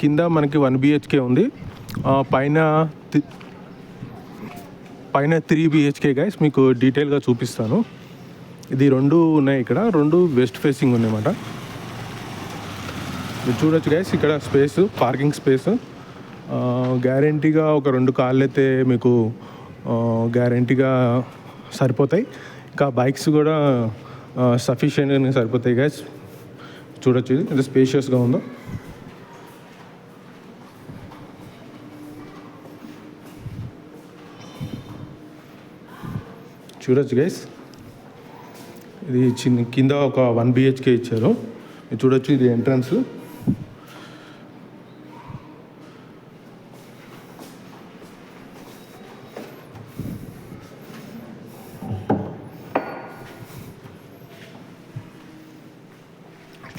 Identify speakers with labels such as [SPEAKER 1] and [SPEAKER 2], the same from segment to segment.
[SPEAKER 1] కింద మనకి 1 BHK ఉంది. పైన 3 BHK గైస్. మీకు డీటెయిల్గా చూపిస్తాను. ఇది 2 ఉన్నాయి ఇక్కడ. 2 వెస్ట్ ఫేసింగ్ ఉన్నాయన్నమాట. మీరు చూడొచ్చు గైస్, ఇక్కడ స్పేస్, పార్కింగ్ స్పేస్ గ్యారంటీగా ఒక 2 కార్లు అయితే మీకు గ్యారంటీగా సరిపోతాయి. ఇంకా బైక్స్ కూడా సఫిషియెంట్గా సరిపోతాయి గైస్. చూడొచ్చు ఇది ఎంత స్పేషియస్గా ఉందో. చూడొచ్చు గైస్, ఇది కింద ఒక 1 BHK ఇచ్చారు. మీరు చూడొచ్చు, ఇది ఎంట్రన్స్.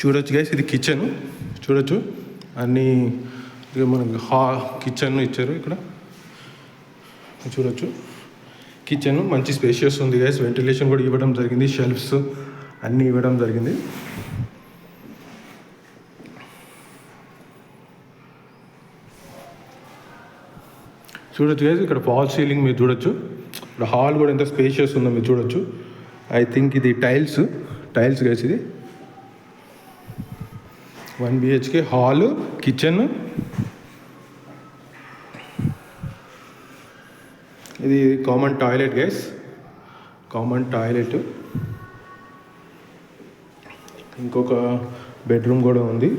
[SPEAKER 1] చూడొచ్చు గైస్, ఇది కిచెన్. చూడొచ్చు అన్నీ మనకి కిచెన్ ఇచ్చారు ఇక్కడ. చూడొచ్చు కిచెన్ మంచి స్పేషియస్ ఉంది గైస్. వెంటిలేషన్ కూడా ఇవ్వడం జరిగింది. షెల్ఫ్స్ అన్నీ ఇవ్వడం జరిగింది. చూడొచ్చు గైస్, ఇక్కడ ఫాల్ సీలింగ్ మీరు చూడొచ్చు. ఇక్కడ హాల్ కూడా ఎంత స్పేషియస్ ఉందో మీరు చూడొచ్చు. ఐ థింక్ ఇది టైల్స్ గైస్. ఇది 1 BHK హాల్, కిచెన్. ఇది common toilet guys, common toilet. ఇంకొక బెడ్రూమ్ కూడా ఉంది,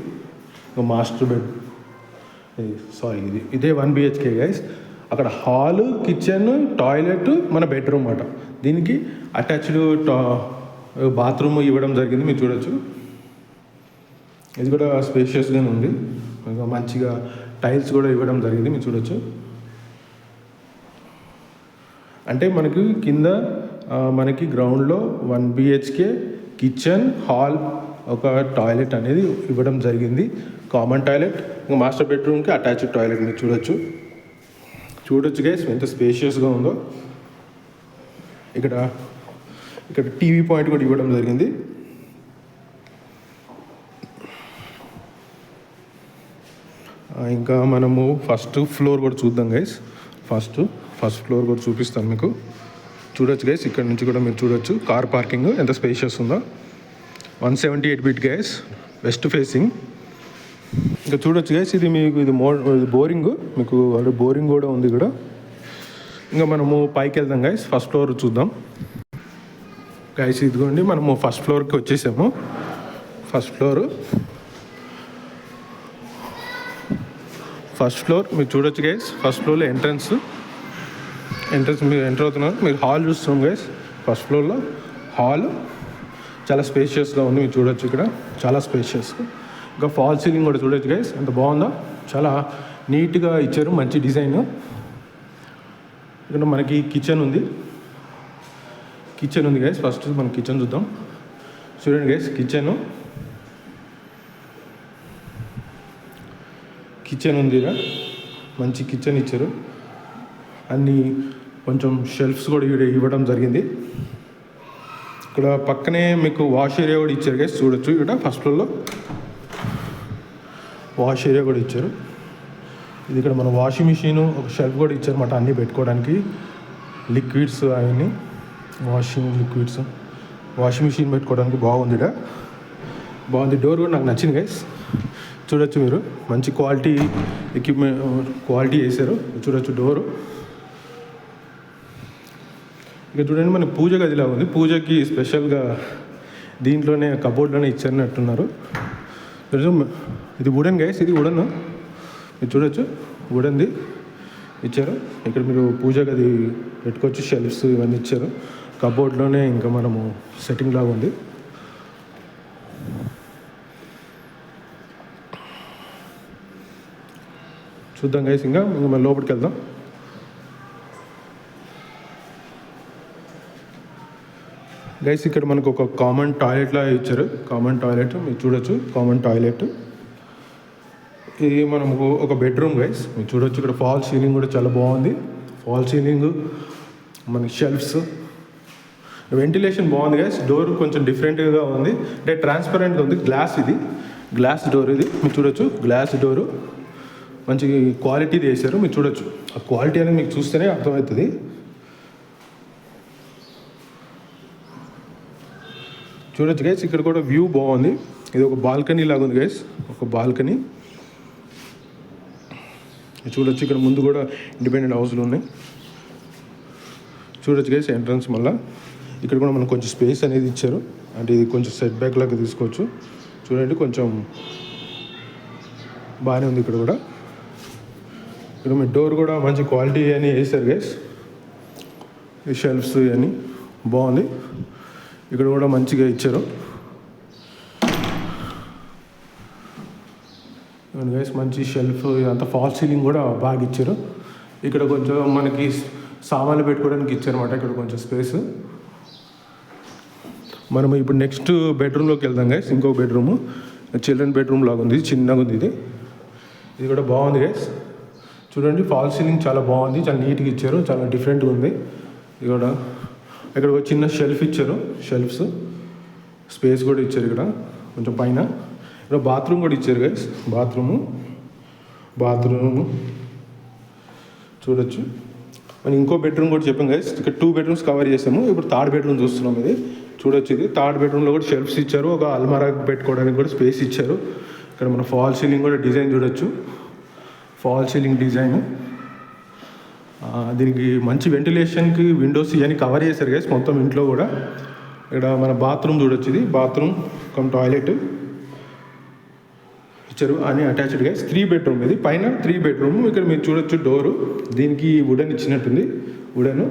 [SPEAKER 1] మాస్టర్ బెడ్. ఇదే 1 BHK గైస్. అక్కడ హాల్, కిచెన్, టాయిలెట్, మన బెడ్రూమ్ అన్నమాట. దీనికి అటాచ్డ్ బాత్రూమ్ ఇవ్వడం జరిగింది. మీరు చూడొచ్చు, ఇది కూడా స్పేషియస్గానే ఉంది. మంచిగా టైల్స్ కూడా ఇవ్వడం జరిగింది. మీరు చూడొచ్చు. అంటే మనకి కింద మనకి గ్రౌండ్లో 1 BHK కిచెన్, హాల్, ఒక టాయిలెట్ అనేది ఇవ్వడం జరిగింది. కామన్ టాయిలెట్, ఇంకా మాస్టర్ బెడ్రూమ్కి అటాచ్డ్ టాయిలెట్. మీరు చూడొచ్చు గైస్ ఎంత స్పేషియస్గా ఉందో. ఇక్కడ టీవీ పాయింట్ కూడా ఇవ్వడం జరిగింది. ఇంకా మనము ఫస్ట్ ఫ్లోర్ కూడా చూద్దాం గైస్. ఫస్ట్ ఫ్లోర్ కూడా చూపిస్తాను మీకు. చూడొచ్చు గైస్, ఇక్కడ నుంచి కూడా మీరు చూడొచ్చు కార్ పార్కింగ్ ఎంత స్పేషియస్ ఉందో. 178 feet గైస్, వెస్ట్ ఫేసింగ్. ఇంకా చూడొచ్చు గైస్, ఇది మీకు ఇది బోరింగ్. మీకు ఆల్రెడీ బోరింగ్ కూడా ఉంది ఇక్కడ. ఇంకా మనము పైకి వెళ్దాం గైస్. ఫస్ట్ ఫ్లోర్ చూద్దాం గైస్. ఇదిగోండి, మనము ఫస్ట్ ఫ్లోర్కి వచ్చేసాము. ఫస్ట్ ఫ్లోర్ మీరు చూడొచ్చు గైస్. ఫస్ట్ ఫ్లోర్లో ఎంట్రన్స్ మీరు ఎంటర్ అవుతున్నారు. మీరు హాల్ చూస్తున్నాం గైస్. ఫస్ట్ ఫ్లోర్లో హాల్ చాలా స్పేషియస్గా ఉంది. మీరు చూడొచ్చు, ఇక్కడ చాలా స్పేషియస్. ఇంకా ఫాల్ సీలింగ్ కూడా చూడొచ్చు గైస్, ఎంత బాగుందో. చాలా నీట్గా ఇచ్చారు, మంచి డిజైన్. ఇక్కడ మనకి కిచెన్ ఉంది గైస్. ఫస్ట్ మనం కిచెన్ చూద్దాం. చూడండి గైస్, కిచెన్ ఉంది ఇక్కడ. మంచి కిచెన్ ఇచ్చారు. అన్నీ కొంచెం షెల్ఫ్స్ కూడా ఇవ్వడం జరిగింది. ఇక్కడ పక్కనే మీకు వాష్ ఏరియా కూడా ఇచ్చారు గైస్. చూడొచ్చు, ఇక్కడ ఫస్ట్ ఫ్లోర్లో వాష్ ఏరియా కూడా ఇచ్చారు. ఇది ఇక్కడ మన వాషింగ్ మిషన్, ఒక షెల్ఫ్ కూడా ఇచ్చారు అన్నమాట, అన్నీ పెట్టుకోవడానికి. లిక్విడ్స్ అవన్నీ, వాషింగ్ లిక్విడ్స్, వాషింగ్ మిషన్ పెట్టుకోవడానికి బాగుంది. బాగుంది. డోర్ కూడా నాకు నచ్చింది గైస్. చూడొచ్చు మీరు, మంచి క్వాలిటీ క్వాలిటీ వేసారు. చూడొచ్చు డోరు. ఇక చూడండి, మన పూజ గదిలా ఉంది. పూజకి స్పెషల్గా దీంట్లోనే కబోర్డ్లోనే ఇచ్చారన్నట్టున్నారు. ఇది వుడెన్ గైస్, ఇది వుడెన్. మీరు చూడొచ్చు, వుడెన్ది ఇచ్చారు. ఇక్కడ మీరు పూజ గది పెట్టుకోవచ్చు. షెల్ఫ్స్ ఇవన్నీ ఇచ్చారు. కబోర్డ్లోనే ఇంకా మనము సెట్టింగ్ లాగా ఉంది. చూద్దాం గైస్, ఇంకా మనం లోపలికి వెళ్దాం. గైస్, ఇక్కడ మనకు ఒక కామన్ టాయిలెట్ లాగా ఇచ్చారు. కామన్ టాయిలెట్ మీరు చూడొచ్చు, కామన్ టాయిలెట్. ఇది మనకు ఒక బెడ్రూమ్ గైస్. మీరు చూడొచ్చు, ఇక్కడ ఫాల్ సీలింగ్ కూడా చాలా బాగుంది. ఫాల్ సీలింగ్, మనకి షెల్ఫ్స్, వెంటిలేషన్ బాగుంది గైస్. డోర్ కొంచెం డిఫరెంట్గా ఉంది, అంటే ట్రాన్స్పరెంట్గా ఉంది. గ్లాస్, ఇది గ్లాస్ డోర్. ఇది మీరు చూడొచ్చు, గ్లాస్ డోరు. మంచి క్వాలిటీది వేసారు. మీరు చూడొచ్చు ఆ క్వాలిటీ అనేది మీకు చూస్తేనే అర్థమవుతుంది. చూడొచ్చు గైస్, ఇక్కడ కూడా వ్యూ బాగుంది. ఇది ఒక బాల్కనీ లాగా ఉంది గైస్, ఒక బాల్కనీ చూడొచ్చు. ఇక్కడ ముందు కూడా ఇండిపెండెంట్ హౌస్లు ఉన్నాయి. చూడొచ్చు గైస్ ఎంట్రన్స్. మళ్ళీ ఇక్కడ కూడా మనకు కొంచెం స్పేస్ అనేది ఇచ్చారు, అంటే ఇది కొంచెం సెట్ బ్యాక్ లాగా తీసుకోవచ్చు. చూడండి కొంచెం బాగానే ఉంది. ఇక్కడ కూడా ఇక్కడ మీ డోర్ కూడా మంచి క్వాలిటీ అని వేసారు గైస్. ఈ షెల్ఫ్స్ అని బాగుంది. ఇక్కడ కూడా మంచిగా ఇచ్చారు గైస్. మంచి షెల్ఫ్, ఇదంతా ఫాల్ సీలింగ్ కూడా బాగా ఇచ్చారు. ఇక్కడ కొంచెం మనకి సామాన్లు పెట్టుకోవడానికి ఇచ్చారన్నమాట. ఇక్కడ కొంచెం స్పేస్. మనం ఇప్పుడు నెక్స్ట్ బెడ్రూమ్లోకి వెళ్దాం గైస్. ఇంకొక బెడ్రూము చిల్డ్రన్ బెడ్రూమ్ లాగా ఉంది, చిన్నగా ఉంది. ఇది కూడా బాగుంది గైస్. చూడండి ఫాల్ సీలింగ్ చాలా బాగుంది, చాలా నీట్గా ఇచ్చారు, చాలా డిఫరెంట్గా ఉంది. ఇది కూడా ఇక్కడ ఒక చిన్న షెల్ఫ్ ఇచ్చారు, షెల్ఫ్స్ స్పేస్ కూడా ఇచ్చారు. ఇక్కడ కొంచెం పైన ఇక్కడ బాత్రూమ్ కూడా ఇచ్చారు గైస్. బాత్రూము చూడొచ్చు. మనం ఇంకో బెడ్రూమ్ కూడా చెప్పాం గైస్. ఇక్కడ 2 బెడ్రూమ్స్ కవర్ చేసాము. ఇప్పుడు 3rd బెడ్రూమ్ చూస్తున్నాం. ఇది చూడొచ్చు. ఇది 3rd బెడ్రూమ్లో కూడా షెల్ఫ్స్ ఇచ్చారు, ఒక అల్మారా పెట్టుకోవడానికి కూడా స్పేస్ ఇచ్చారు. ఇక్కడ మన ఫాల్ సీలింగ్ కూడా డిజైన్ చూడొచ్చు, ఫాల్ సీలింగ్ డిజైన్. దీనికి మంచి వెంటిలేషన్కి విండోస్ ఇవన్నీ కవర్ చేశారు గైస్ మొత్తం ఇంట్లో కూడా. ఇక్కడ మన బాత్రూమ్ చూడొచ్చు. ఇది బాత్రూమ్ కమ్ టాయిలెట్ ఇచ్చారు అని అటాచ్డ్ గైస్. 3 బెడ్రూమ్ ఇది, పైన 3 బెడ్రూమ్. ఇక్కడ మీరు చూడొచ్చు డోరు, దీనికి వుడెన్ ఇచ్చినట్టుంది, వుడెన్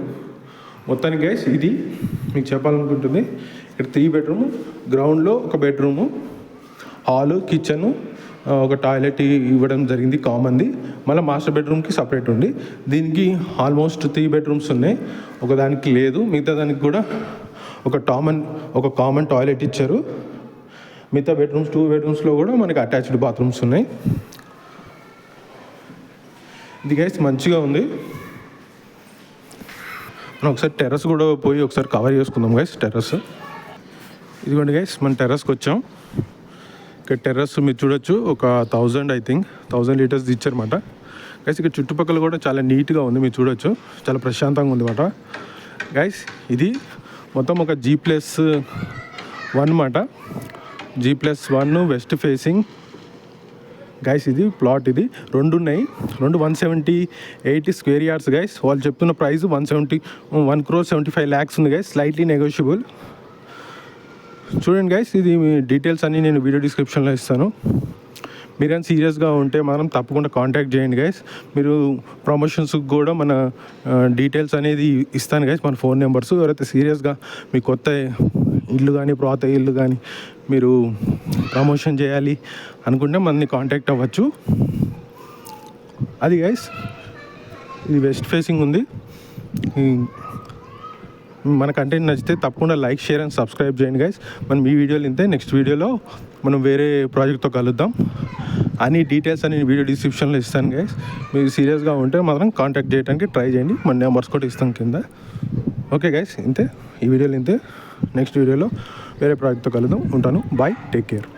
[SPEAKER 1] మొత్తానికి గైస్. ఇది మీకు చెప్పాలనుకుంటుంది. ఇక్కడ 3 బెడ్రూమ్, గ్రౌండ్లో ఒక బెడ్రూము, హాలు, కిచెను, ఒక టాయిలెట్ ఇవ్వడం జరిగింది కామన్ది. మళ్ళీ మాస్టర్ బెడ్రూమ్కి సపరేట్ ఉంది. దీనికి ఆల్మోస్ట్ 3 బెడ్రూమ్స్ ఉన్నాయి, ఒకదానికి లేదు. మిగతా దానికి కూడా ఒక కామన్ టాయిలెట్ ఇచ్చారు. మిగతా బెడ్రూమ్స్ 2 బెడ్రూమ్స్లో కూడా మనకి అటాచ్డ్ బాత్రూమ్స్ ఉన్నాయి. ఇది గైస్ మంచిగా ఉంది. మనం ఒకసారి టెర్రస్ కూడా పోయి ఒకసారి కవర్ చేసుకుందాం గైస్. టెర్రస్ ఇదిగోండి గైస్, మన టెర్రస్కి వచ్చాం. ఇక్కడ టెర్రస్ మీరు చూడొచ్చు, ఒక 1000 లీటర్స్ ఇచ్చారన్నమాట గైస్. ఇక్కడ చుట్టుపక్కల కూడా చాలా నీట్గా ఉంది, మీరు చూడొచ్చు, చాలా ప్రశాంతంగా ఉంది అన్నమాట గైస్. ఇది మొత్తం ఒక G+1 అన్నమాట. G+1 west facing guys. ఇది ప్లాట్, ఇది 2 ఉన్నాయి, 178 స్క్వేర్ యార్డ్స్ గైస్. వాళ్ళు చెప్తున్న ప్రైస్ 1,75 lakhs ఉంది గైస్, స్లైట్లీ నెగోషియబుల్. చూడండి గైస్, ఇది మీ డీటెయిల్స్ అన్నీ నేను వీడియో డిస్క్రిప్షన్లో ఇస్తాను. మీరేం సీరియస్గా ఉంటే మాత్రం తప్పకుండా కాంటాక్ట్ చేయండి గైస్. మీరు ప్రమోషన్స్కి కూడా మన డీటెయిల్స్ అనేది ఇస్తాను గైస్, మన ఫోన్ నెంబర్స్. ఎవరైతే సీరియస్గా మీ కొత్త ఇల్లు కానీ పాత ఇల్లు కానీ మీరు ప్రమోషన్ చేయాలి అనుకుంటే మనని కాంటాక్ట్ అవ్వచ్చు. అది గైస్, ఇది వెస్ట్ ఫేసింగ్ ఉంది. మన కంటెంట్ నచ్చితే తప్పకుండా లైక్, షేర్ అండ్ సబ్స్క్రైబ్ చేయండి గైస్. మనం ఈ వీడియోలు ఇంతే, నెక్స్ట్ వీడియోలో మనం వేరే ప్రాజెక్ట్తో కలుద్దాం. అన్ని డీటెయిల్స్ అని వీడియో డిస్క్రిప్షన్లో ఇస్తాను గైస్. మీరు సీరియస్గా ఉంటే మాత్రం కాంటాక్ట్ చేయడానికి ట్రై చేయండి, మన నెంబర్స్ కూడా ఇస్తాం కింద. ఓకే గైస్, ఇంతే ఈ వీడియోలు ఇంతే. నెక్స్ట్ వీడియోలో వేరే ప్రాజెక్ట్తో కలుద్దాం. ఉంటాను, బాయ్, టేక్ కేర్.